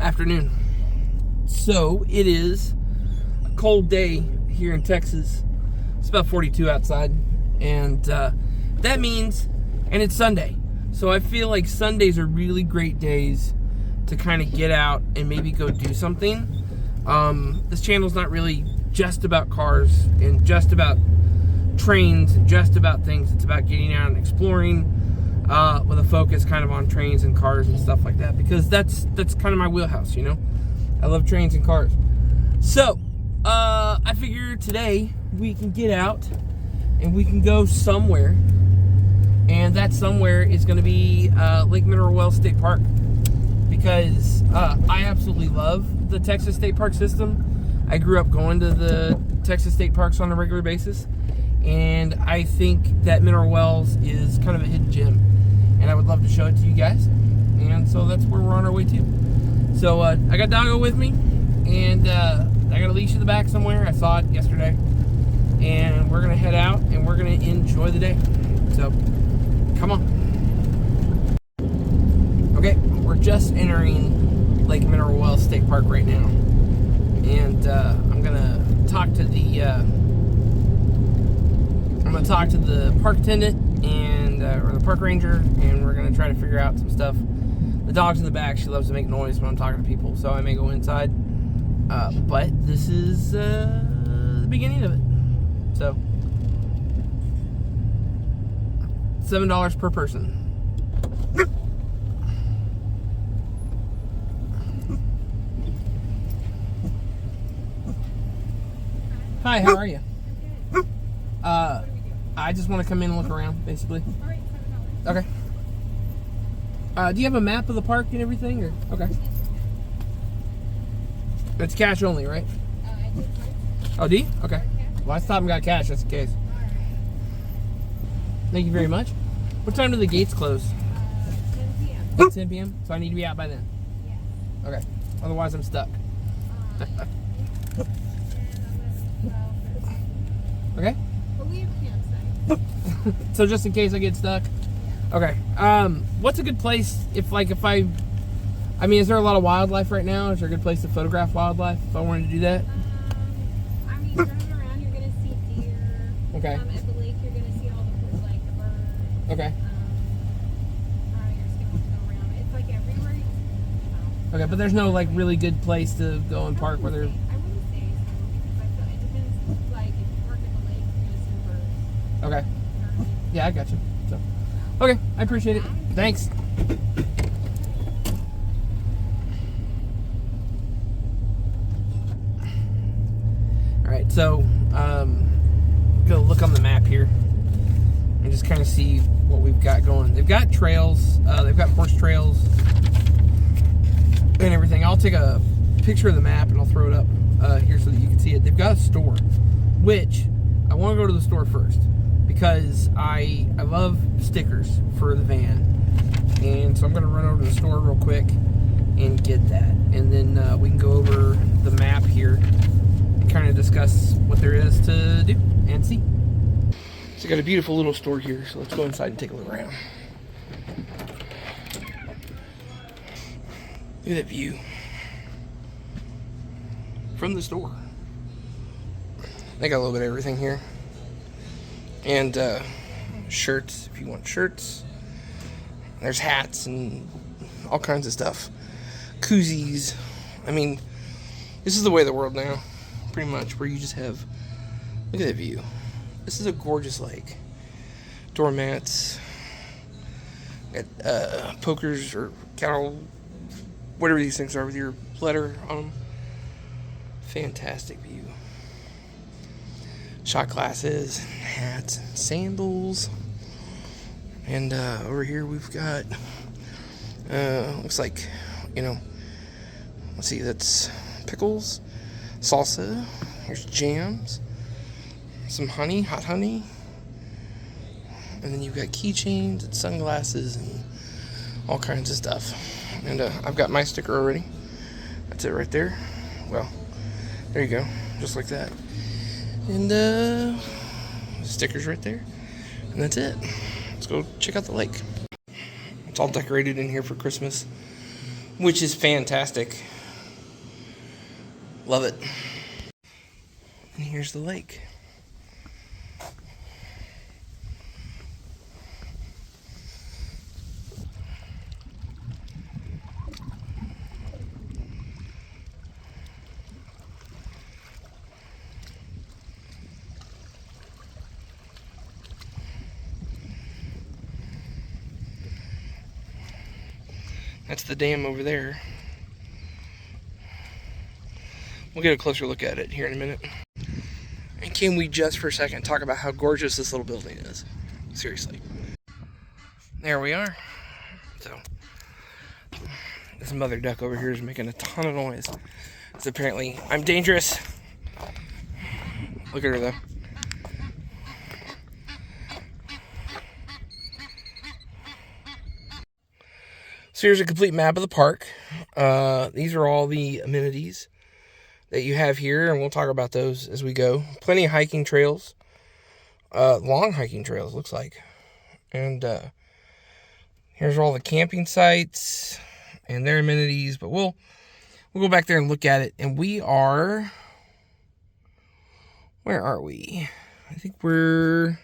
afternoon. So it is a cold day here in Texas. It's about 42 outside, and that means, and it's Sunday, so I feel like Sundays are really great days to kind of get out and maybe go do something. This channel's not really just about cars and just about trains and just about things. It's about getting out and exploring with a focus kind of on trains and cars and stuff like that, because that's kind of my wheelhouse, you know. I love trains and cars. So I figure today we can get out and we can go somewhere, and that somewhere is going to be Lake Mineral Wells State Park, because I absolutely love the Texas State Park system. I grew up going to the Texas State Parks on a regular basis, and I think that Mineral Wells is kind of a hidden gem, and I would love to show it to you guys, and so that's where we're on our way to. So I got Doggo with me, and I got a leash in the back somewhere. I saw it yesterday, and we're gonna head out and we're gonna enjoy the day. So come on. Okay, we're just entering Lake Mineral Wells State Park right now, and I'm gonna talk to the park attendant and or the park ranger, and we're gonna try to figure out some stuff. The dog's in the back. She loves to make noise when I'm talking to people, so I may go inside. But this is the beginning of it. So $7 per person. Hi, how are you? I just want to come in and look around, basically. Okay. Do you have a map of the park and everything, or okay? It's cash only, right? Oh, do you? Okay. Well, I stopped and got cash, just in case. Thank you very much. What time do the gates close? 10 p.m. 10 p.m.? So I need to be out by then? Yeah. Okay. Otherwise, I'm stuck. Okay. But we have a campsite. So just in case I get stuck? Yeah. Okay. What's a good place I mean, is there a lot of wildlife right now? Is there a good place to photograph wildlife if I wanted to do that? I mean, driving around, you're going to see deer. Okay. At the lake, you're going to see all the birds. Okay. You're just going to have to go around. It's like everywhere. Okay, but there's no like really good place to go and park where there's. I wouldn't say so, because it depends. Like if you park at the lake, you're going to see birds. Okay. Yeah, I got you. So, okay, I appreciate it. Thanks. Alright, so go look on the map here and just kind of see what we've got going. They've got trails, they've got horse trails and everything. I'll take a picture of the map and I'll throw it up here so that you can see it. They've got a store, which I want to go to the store first because I love stickers for the van, and so I'm going to run over to the store real quick and get that, and then we can go over the map here and kind of discuss what there is to do and see. So I got a beautiful little store here, so let's go inside and take a look around. Look at that view from the store. They got a little bit of everything here. And shirts, if you want shirts. There's hats and all kinds of stuff. Koozies. I mean, this is the way of the world now, pretty much, where you just have, look at that view. This is a gorgeous lake. Doormats. Got pokers or cattle, whatever these things are with your letter on them. Fantastic view. Shot glasses, hats, sandals, and over here we've got looks like, you know, let's see, that's pickles, salsa, here's jams, some honey, hot honey, and then you've got keychains and sunglasses and all kinds of stuff. And I've got my sticker already. That's it right there. Well, there you go, just like that. And stickers right there, and that's it. Let's go check out the lake. It's all decorated in here for Christmas, which is fantastic. Love it. And here's the lake. That's the dam over there. We'll get a closer look at it here in a minute. And can we just for a second talk about how gorgeous this little building is? Seriously. There we are. So, this mother duck over here is making a ton of noise. Because apparently I'm dangerous. Look at her though. So here's a complete map of the park. These are all the amenities that you have here, and we'll talk about those as we go. Plenty of hiking trails. Long hiking trails, looks like. And here's all the camping sites and their amenities, but we'll go back there and look at it. And we are... Where are we? I think we're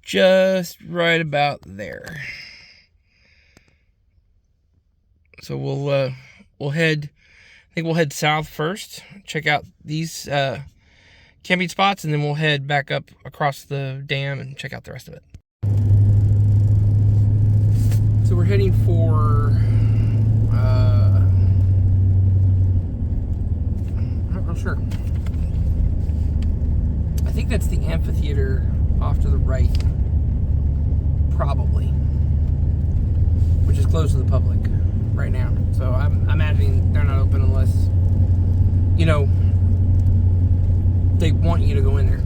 just right about there. So we'll head, I think we'll head south first, check out these camping spots, and then we'll head back up across the dam and check out the rest of it. So we're heading for, I'm not real sure. I think that's the amphitheater off to the right, probably, which is closed to the public right now. So I'm imagining they're not open unless, you know, they want you to go in there.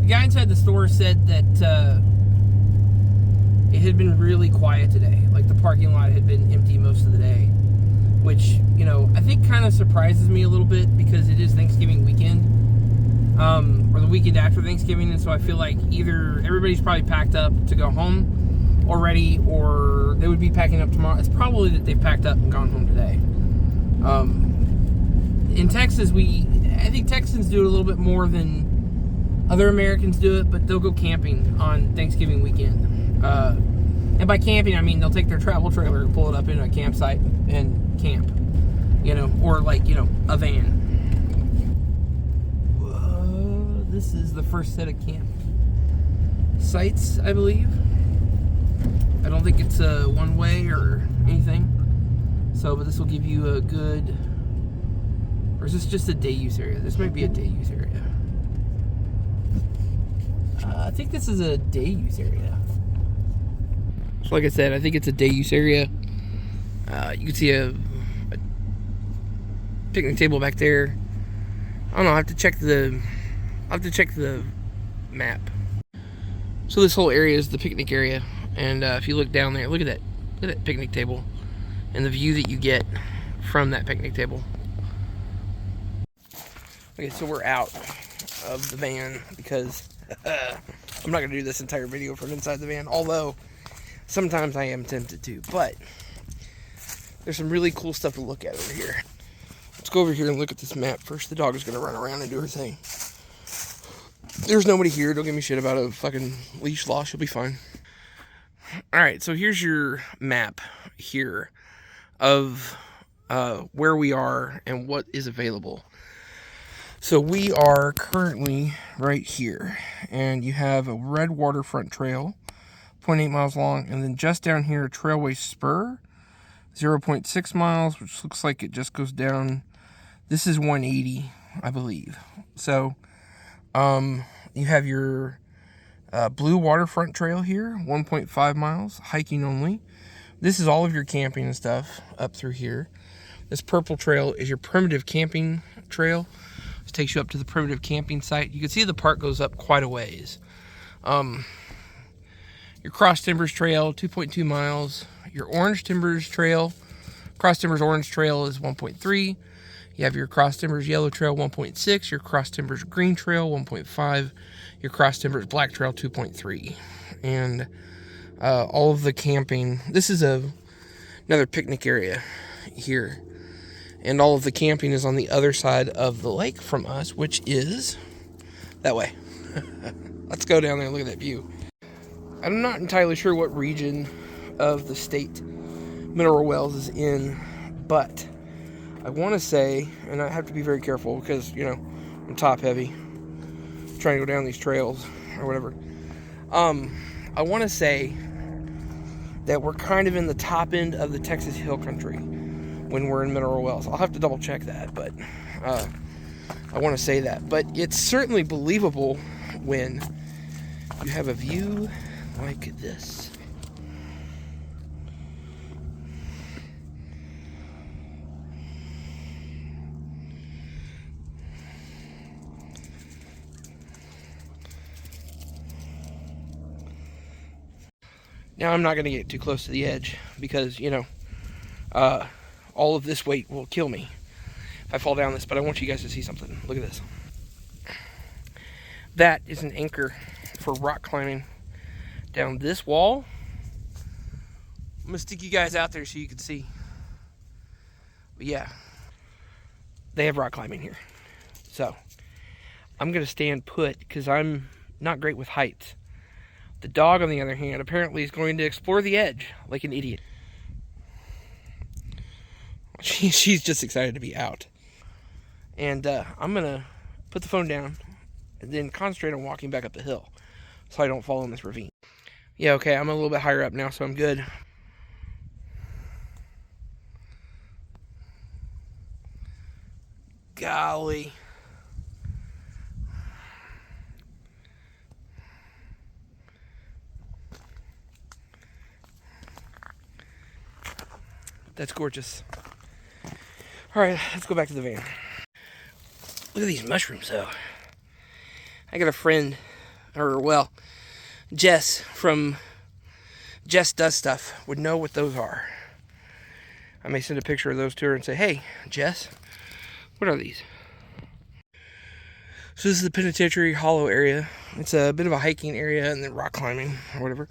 The guy inside the store said that it had been really quiet today. Like the parking lot had been empty most of the day, which, you know, I think kind of surprises me a little bit because it is Thanksgiving weekend. Or the weekend after Thanksgiving, and so I feel like either everybody's probably packed up to go home already, or they would be packing up tomorrow. It's probably that they've packed up and gone home today. In Texas, I think Texans do it a little bit more than other Americans do it, but they'll go camping on Thanksgiving weekend. And by camping, I mean they'll take their travel trailer and pull it up into a campsite and camp, you know, or like, you know, a van. This is the first set of camp sites, I believe. I don't think it's a one-way or anything. So, but this will give you a good... Or is this just a day use area? This might be a day use area. I think this is a day use area. So like I said, I think it's a day use area. You can see a picnic table back there. I don't know, I have to check the map. So this whole area is the picnic area, and if you look down there, look at that picnic table and the view that you get from that picnic table. Okay, so we're out of the van because I'm not gonna do this entire video from inside the van, although sometimes I am tempted to, but there's some really cool stuff to look at over here. Let's go over here and look at this map first. The dog is gonna run around and do her thing. There's nobody here. Don't give me shit about a fucking leash loss. You'll be fine. Alright, so here's your map here of where we are and what is available. So we are currently right here. And you have a red waterfront trail, 0.8 miles long. And then just down here, Trailway Spur, 0.6 miles, which looks like it just goes down. This is 180, I believe. So... you have your blue waterfront trail here, 1.5 miles, hiking only. This is all of your camping and stuff up through here. This purple trail is your primitive camping trail. This takes you up to the primitive camping site. You can see the park goes up quite a ways. Your Cross Timbers Trail, 2.2 miles. Your Orange Timbers Trail, Cross Timbers Orange Trail is 1.3. You have your cross timbers yellow trail 1.6, your cross timbers green trail 1.5, your cross timbers black trail 2.3, and all of the camping. This is another picnic area here, and all of the camping is on the other side of the lake from us, which is that way. Let's go down there and look at that view. I'm not entirely sure what region of the state Mineral Wells is in, but I want to say, and I have to be very careful because, you know, I'm top heavy, trying to go down these trails or whatever. I want to say that we're kind of in the top end of the Texas Hill Country when we're in Mineral Wells. I'll have to double check that, but I want to say that. But it's certainly believable when you have a view like this. Now, I'm not going to get too close to the edge because, you know, all of this weight will kill me if I fall down this, but I want you guys to see something. Look at this. That is an anchor for rock climbing down this wall. I'm going to stick you guys out there so you can see. But yeah, they have rock climbing here. So, I'm going to stand put because I'm not great with heights. The dog, on the other hand, apparently is going to explore the edge like an idiot. She's just excited to be out. And I'm going to put the phone down and then concentrate on walking back up the hill so I don't fall in this ravine. Yeah, okay, I'm a little bit higher up now, so I'm good. Golly. That's gorgeous. All right, let's go back to the van. Look at these mushrooms, though. I got a friend, or well, Jess from Jess Does Stuff would know what those are. I may send a picture of those to her and say, hey, Jess, what are these? So this is the Penitentiary Hollow area. It's a bit of a hiking area and then rock climbing or whatever.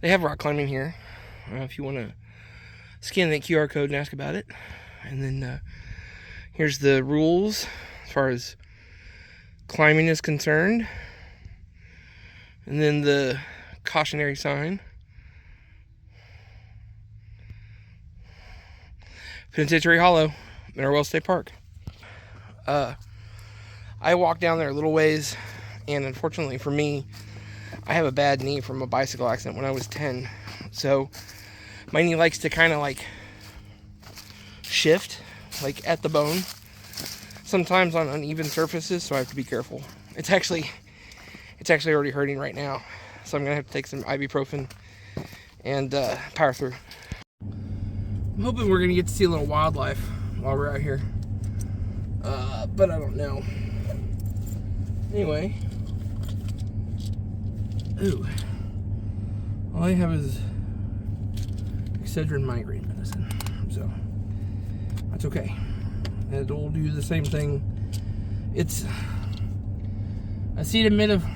They have rock climbing here if you want to scan that QR code and ask about it. And then here's the rules as far as climbing is concerned. And then the cautionary sign. Penitentiary Hollow, Mineral Wells State Park. I walked down there a little ways, and unfortunately for me, I have a bad knee from a bicycle accident when I was 10. So my knee likes to kind of like shift, like at the bone, sometimes on uneven surfaces, so I have to be careful. It's actually already hurting right now, so I'm gonna have to take some ibuprofen and power through. I'm hoping we're gonna get to see a little wildlife while we're out here, but I don't know. Anyway, ooh, all I have is Excedrin migraine medicine, so that's okay. It'll do the same thing. It's acetaminophen.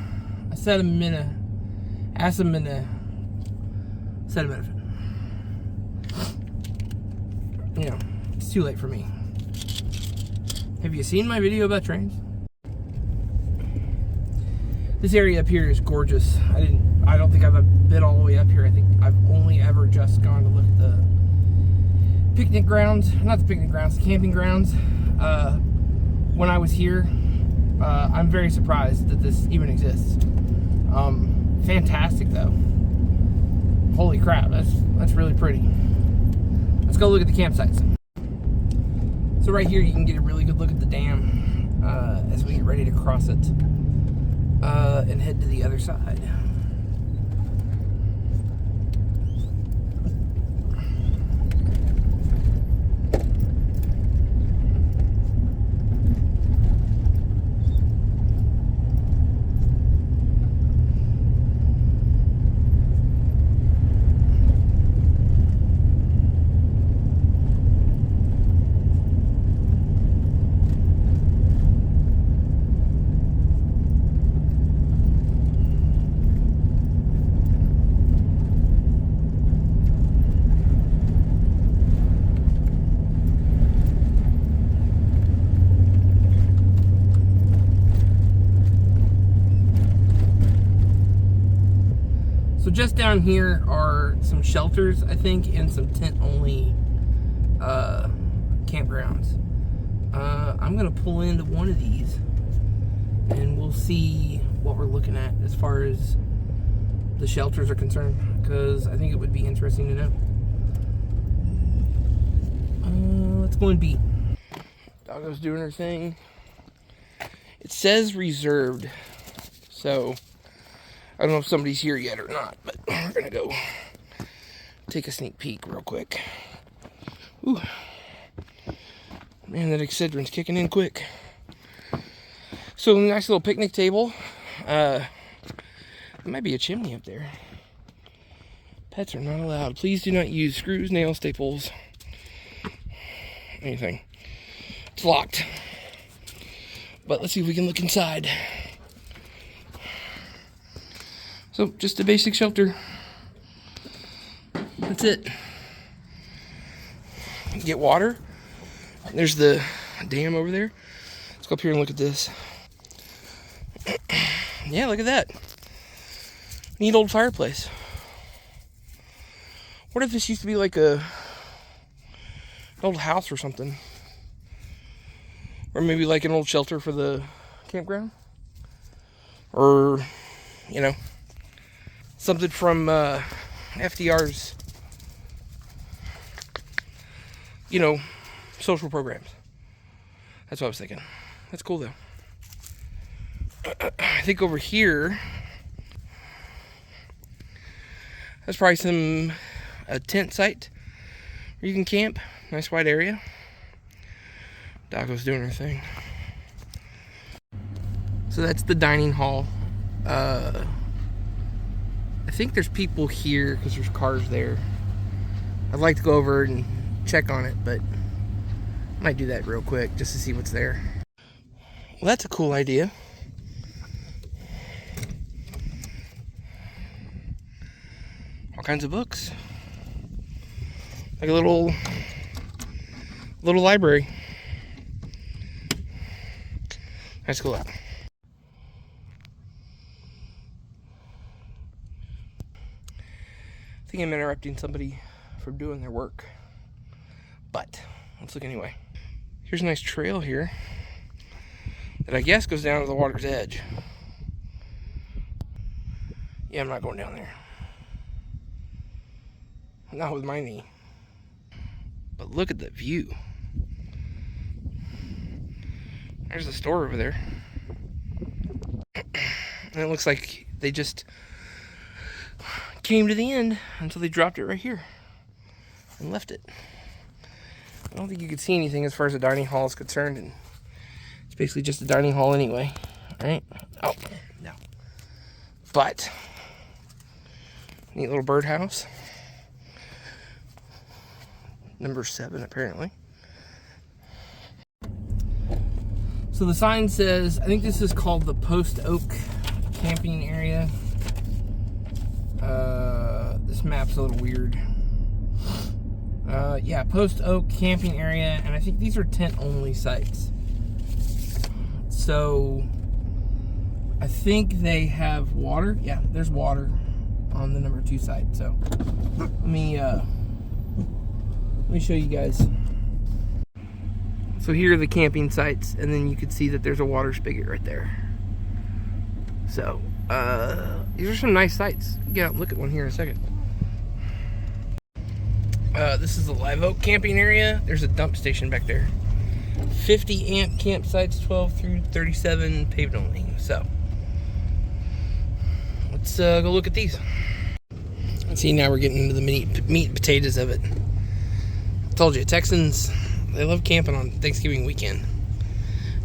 You know, it's too late for me. Have you seen my video about trains? This area up here is gorgeous. I don't think I've been all the way up here. I think I've only ever just gone to look at the picnic grounds, not the picnic grounds, the camping grounds. When I was here, I'm very surprised that this even exists. Fantastic though. Holy crap, that's really pretty. Let's go look at the campsites. So right here you can get a really good look at the dam as we get ready to cross it and head to the other side. So just down here are some shelters, I think, and some tent-only campgrounds. I'm gonna pull into one of these, and we'll see what we're looking at as far as the shelters are concerned, because I think it would be interesting to know. Let's go and B. Doggo's doing her thing. It says reserved, so I don't know if somebody's here yet or not, but we're gonna go take a sneak peek real quick. Ooh. Man, that Excedrin's kicking in quick. So, nice little picnic table. There might be a chimney up there. Pets are not allowed. Please do not use screws, nails, staples, anything. It's locked. But let's see if we can look inside. So, just a basic shelter. That's it. Get water. There's the dam over there. Let's go up here and look at this. Yeah, look at that. Neat old fireplace. What if this used to be like an old house or something? Or maybe like an old shelter for the campground? Or, you know, something from FDR's, you know, social programs. That's what I was thinking. That's cool though. I think over here, that's probably a tent site where you can camp. Nice wide area. Doggo's doing her thing. So that's the dining hall. I think there's people here because there's cars there. I'd like to go over and check on it, but I might do that real quick just to see what's there. Well, that's a cool idea. All kinds of books. Like a little library. That's cool. I think I'm interrupting somebody from doing their work. But let's look anyway. Here's a nice trail here that I guess goes down to the water's edge. Yeah, I'm not going down there. Not with my knee. But look at the view. There's the store over there. And it looks like they just came to the end until they dropped it right here and left it. I don't think you could see anything as far as the dining hall is concerned, and it's basically just a dining hall anyway. Alright? Oh, no. But, neat little birdhouse. Number 7, apparently. So the sign says, I think this is called the Post Oak camping area. This map's a little weird. Yeah, Post Oak camping area, and I think these are tent-only sites. So, I think they have water. Yeah, there's water on the number 2 site. So, let me show you guys. So here are the camping sites, and then you can see that there's a water spigot right there. So, these are some nice sites. Get out and look at one here in a second. This is the Live Oak camping area. There's a dump station back there. 50 amp campsites, 12 through 37 paved only. So, let's go look at these. Let's see, now we're getting into the meat and potatoes of it. I told you, Texans, they love camping on Thanksgiving weekend.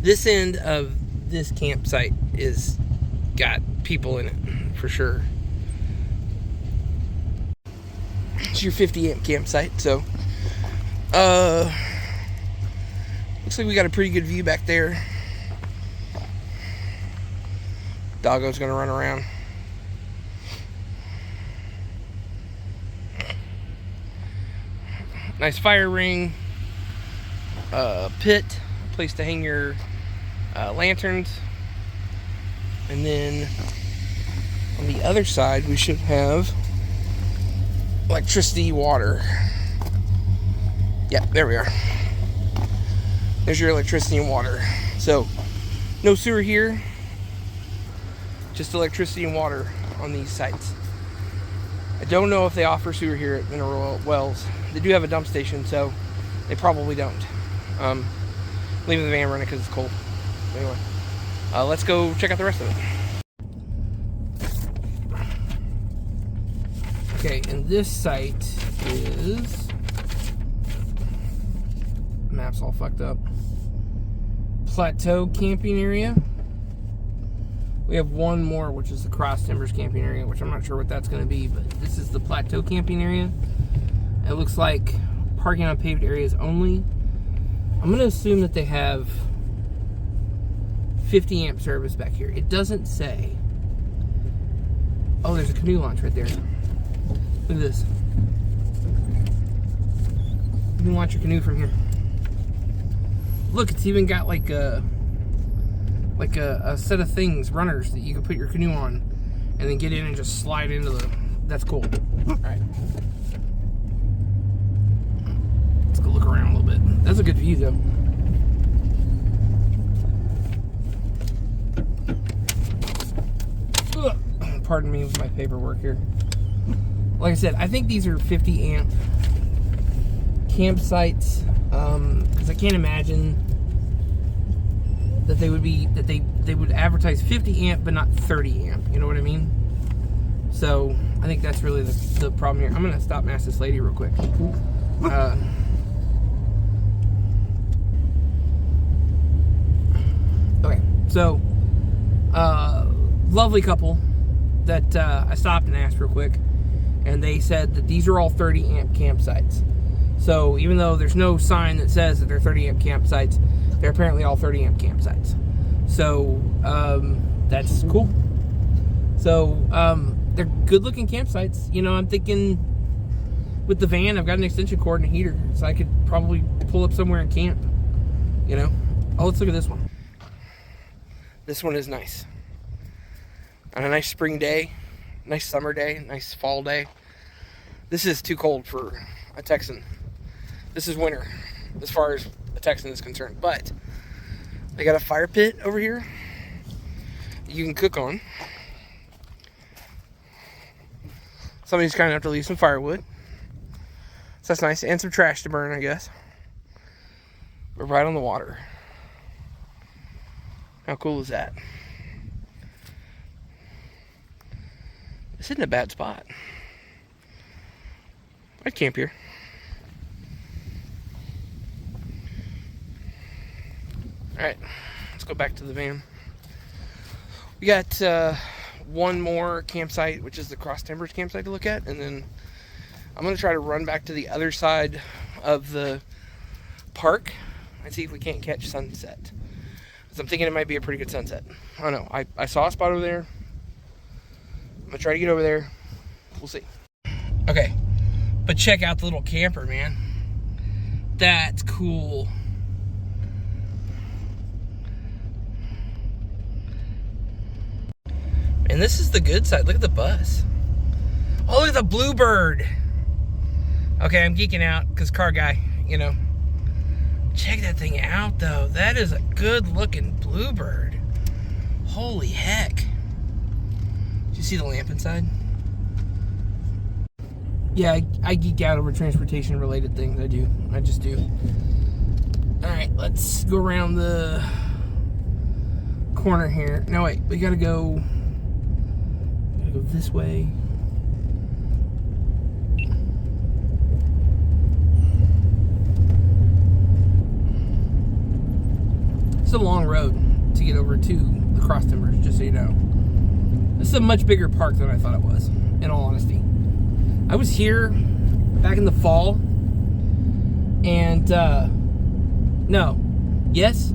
This end of this campsite is got people in it, for sure. It's your 50 amp campsite, so looks like we got a pretty good view back there. Doggo's gonna run around. Nice fire ring, pit, place to hang your lanterns, and then On the other side, we should have electricity, water. Yeah, there we are. There's your electricity and water. So, no sewer here, just electricity and water on these sites. I don't know if they offer sewer here at Mineral Wells. They do have a dump station, so they probably don't. Leaving the van running because it's cold. Anyway, let's go check out the rest of it. Okay, and this site is... Map's all fucked up. Plateau camping area. We have one more, which is the Cross Timbers camping area, which I'm not sure what that's going to be, but this is the Plateau camping area. It looks like parking on paved areas only. I'm going to assume that they have 50 amp service back here. It doesn't say. Oh, there's a canoe launch right there. Look at this. You can launch your canoe from here. Look, it's even got like a set of things, runners, that you can put your canoe on and then get in and just slide into the... That's cool. Alright. Let's go look around a little bit. That's a good view, though. Ugh. Pardon me with my paperwork here. Like I said, I think these are 50 amp campsites, because I can't imagine that they would be, that they would advertise 50 amp but not 30 amp, you know what I mean? So I think that's really the problem here. I'm gonna stop and ask this lady real quick. Okay, so lovely couple that I stopped and asked real quick, and they said that these are all 30 amp campsites. So even though there's no sign that says that they're 30 amp campsites, they're apparently all 30 amp campsites. So that's cool. So they're good looking campsites. You know, I'm thinking with the van, I've got an extension cord and a heater, so I could probably pull up somewhere and camp. You know? Oh, let's look at this one. This one is nice. On a nice spring day, nice summer day, nice fall day. This is too cold for a Texan. This is winter as far as a Texan is concerned. But they got a fire pit over here you can cook on. Somebody's kind enough to leave some firewood. So that's nice. And some trash to burn, I guess. We're right on the water. How cool is that? This isn't a bad spot. I'd camp here. Alright, let's go back to the van. We got one more campsite, which is the Cross Timbers campsite to look at, and then I'm going to try to run back to the other side of the park and see if we can't catch sunset. Because I'm thinking it might be a pretty good sunset. I don't know. I saw a spot over there. I'm going to try to get over there. We'll see. Okay. But check out the little camper, man. That's cool. And this is the good side. Look at the bus. Oh, look at the Bluebird. Okay, I'm geeking out because car guy, you know. Check that thing out, though. That is a good-looking Bluebird. Holy heck. Did you see the lamp inside? Yeah, I geek out over transportation-related things. I do. I just do. Alright, let's go around the corner here. No, wait. We gotta go this way. It's a long road to get over to the Cross Timbers, just so you know. This is a much bigger park than I thought it was, in all honesty. I was here back in the fall, and no, yes,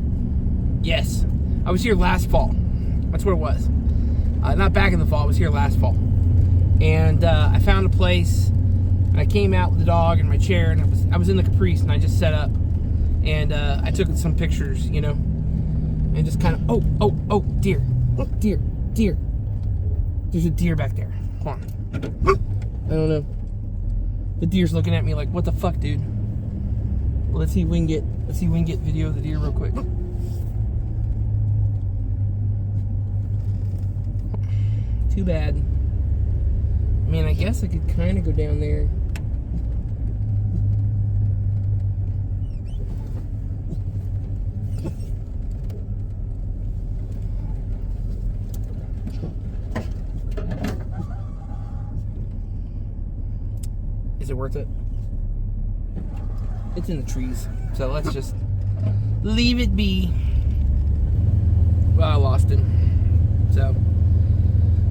I was here last fall. That's what it was. Not back in the fall, I was here last fall. And I found a place, and I came out with the dog and my chair, and I was in the Caprice, and I just set up, and I took some pictures, you know, and just kind of, oh, deer, There's a deer back there. Hold on. I don't know. The deer's looking at me like, what the fuck, dude? Well, let's see if we can get video of the deer real quick. Too bad. I mean, I guess I could kind of go down there. Is it worth it? It's in the trees, so let's just leave it be. Well, I lost him, so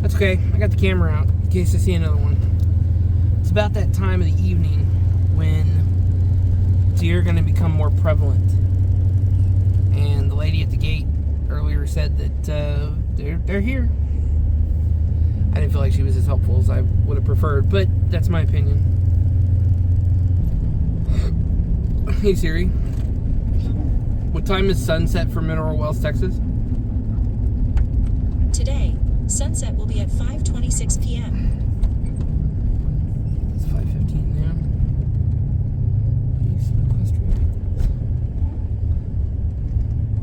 that's okay. I got the camera out in case I see another one. It's about that time of the evening when deer are going to become more prevalent, and the lady at the gate earlier said that they're here. I didn't feel like she was as helpful as I would have preferred, but that's my opinion. Hey Siri, what time is sunset for Mineral Wells, Texas? Today, sunset will be at 5:26 p.m. It's 5:15 now.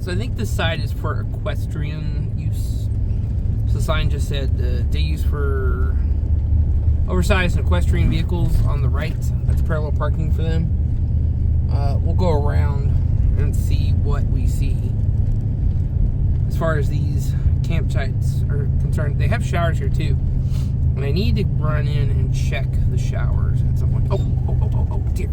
So I think this side is for equestrian use. So the sign just said day use for oversized equestrian vehicles on the right. That's parallel parking for them. We'll go around and see what we see. As far as these campsites are concerned, they have showers here too. And I need to run in and check the showers at some point. Oh, deer.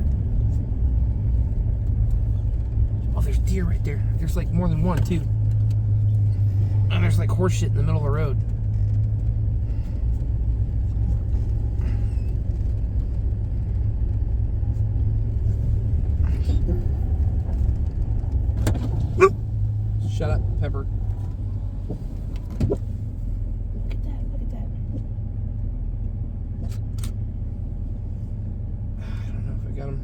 Oh, there's deer right there. There's like more than one too. And there's like horse shit in the middle of the road. Shut up, Pepper. Look at that, look at that. I don't know if I got him.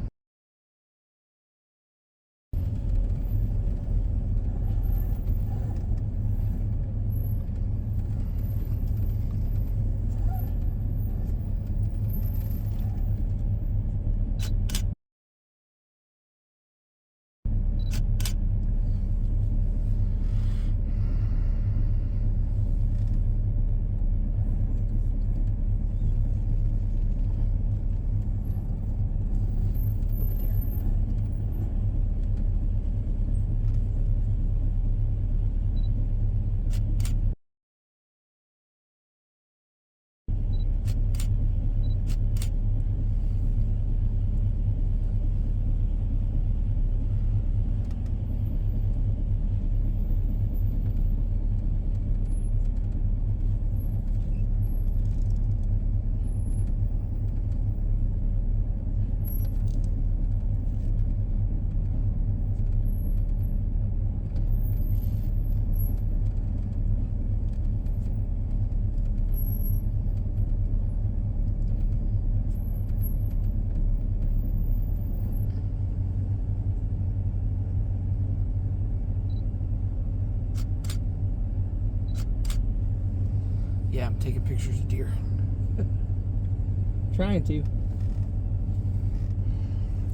Yeah, I'm taking pictures of deer. Trying to.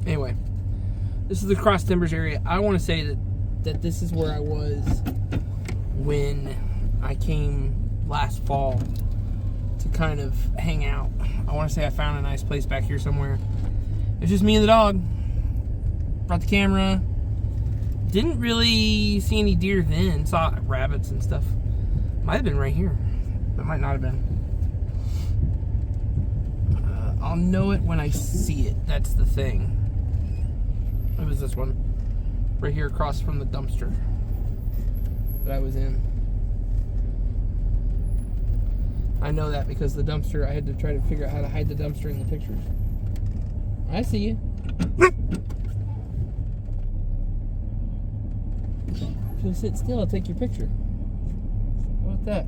Anyway, this is the Cross Timbers area. I want to say that this is where I was when I came last fall to kind of hang out. I want to say I found a nice place back here somewhere. It's just me and the dog. Brought the camera. Didn't really see any deer then. Saw rabbits and stuff. Might have been right here. That might not have been. I'll know it when I see it. That's the thing. It was this one. Right here across from the dumpster that I was in. I know that because the dumpster, I had to try to figure out how to hide the dumpster in the pictures. I see you. If you'll sit still, I'll take your picture. How about that?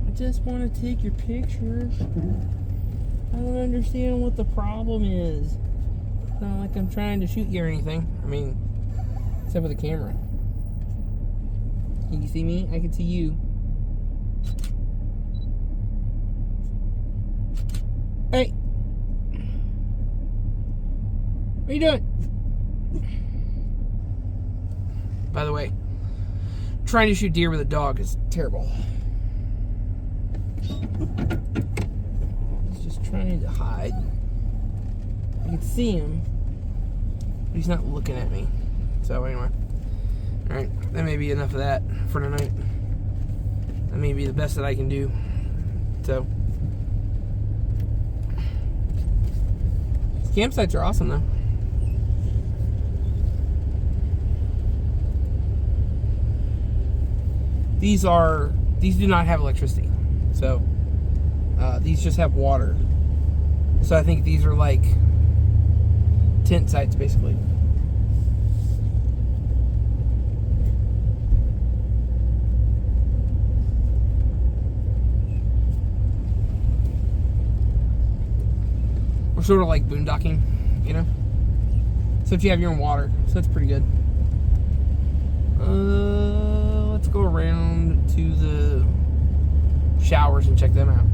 I just want to take your picture. I don't understand what the problem is. It's not like I'm trying to shoot you or anything. I mean, except with the camera. Can you see me? I can see you. Hey! What are you doing? By the way, trying to shoot deer with a dog is terrible. He's just trying to hide. I can see him, but he's not looking at me. So anyway, alright, that may be enough of that for tonight. That may be the best that I can do. So, these campsites are awesome though. These do not have electricity, so these just have water. So I think these are like tent sites basically. Or sort of like boondocking, you know? So if you have your own water, so that's pretty good. Let's go around to the showers and check them out.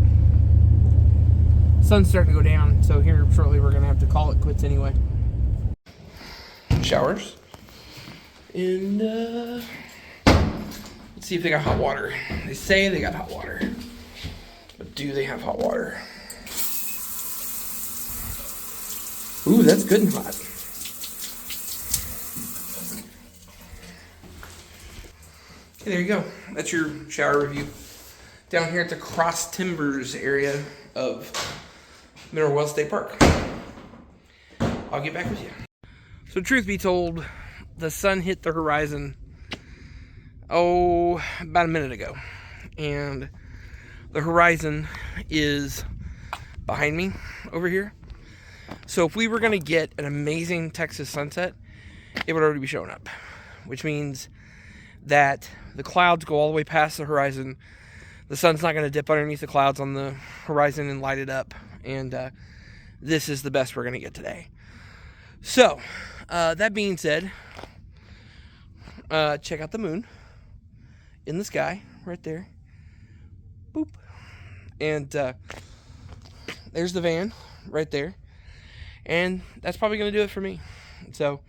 Sun's starting to go down, so here shortly we're gonna have to call it quits anyway. Showers. And let's see if they got hot water. They say they got hot water, but do they have hot water? Ooh, that's good and hot. Okay, there you go. That's your shower review. Down here at the Cross Timbers area of Mineral Wells State Park. I'll get back with you. So truth be told, the sun hit the horizon, about a minute ago. And the horizon is behind me over here. So if we were going to get an amazing Texas sunset, it would already be showing up. Which means that the clouds go all the way past the horizon. The sun's not going to dip underneath the clouds on the horizon and light it up. And this is the best we're going to get today. So, that being said, check out the moon in the sky right there. Boop. And there's the van right there. And that's probably going to do it for me. So,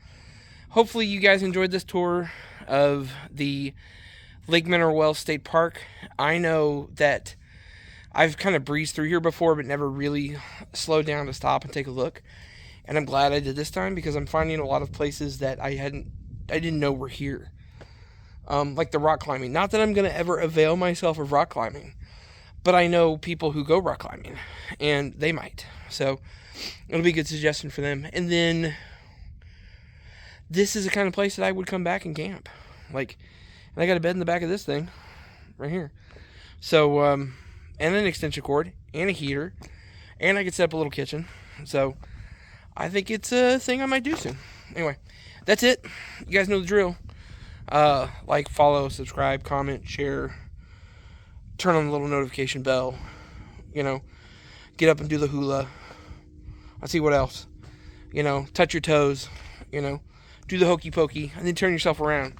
hopefully you guys enjoyed this tour of the Lake Mineral Wells State Park. I know that I've kind of breezed through here before, but never really slowed down to stop and take a look. And I'm glad I did this time because I'm finding a lot of places that I didn't know were here. Like the rock climbing. Not that I'm going to ever avail myself of rock climbing, but I know people who go rock climbing, and they might. So it'll be a good suggestion for them. And then this is the kind of place that I would come back and camp. Like, and I got a bed in the back of this thing right here. So, and an extension cord and a heater, and I could set up a little kitchen. So I think it's a thing I might do soon. Anyway, that's it. You guys know the drill. Like, follow, subscribe, comment, share, turn on the little notification bell, you know, get up and do the hula. I'll see what else, you know, touch your toes, you know, do the hokey pokey, and then turn yourself around,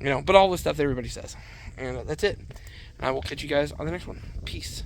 you know, but all the stuff that everybody says. And that's it. And I will catch you guys on the next one. Peace.